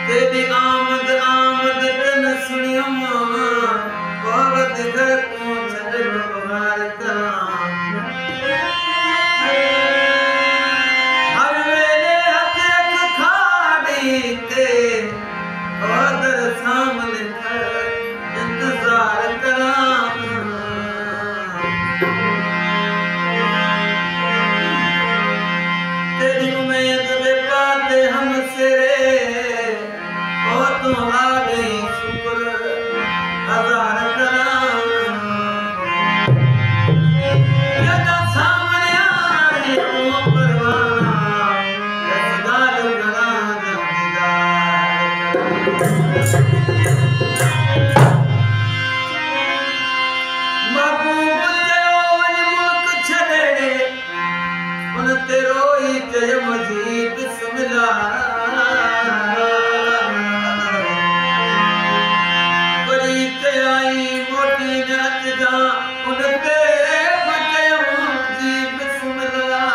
तेरी आमद आमद न सुनियम कोवत घर को छड़ बहार करा हर वेले हथ खाड़ी ते ओदर सामने इंतजार करा तेरी उम्मीद पे पाते हम सिरे ओ तू आ गई शुक्र हजार करा जदा सामने आए तू परवाना रसदार करा महबूब तेरे मुल्क छड़े उन तेरो ही जय मजीद बिस्मिल्लाह बड़ी तयाई मोटी नच जा उन तेरे बजय मजीद बिस्मिल्लाह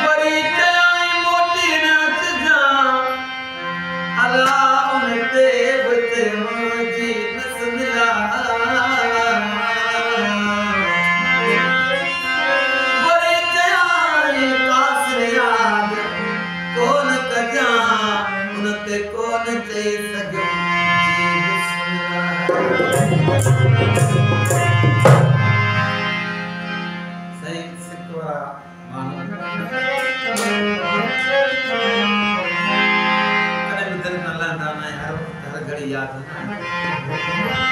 बड़ी तयाई मोटी नच जा अल्लाह उन तेरे बजय मजीद बिस्मिल्लाह कौन चे सजो जी बिस्मिल्लाह सही सिकवा मानो कने भी दिल न लांदा ना हर घड़ी याद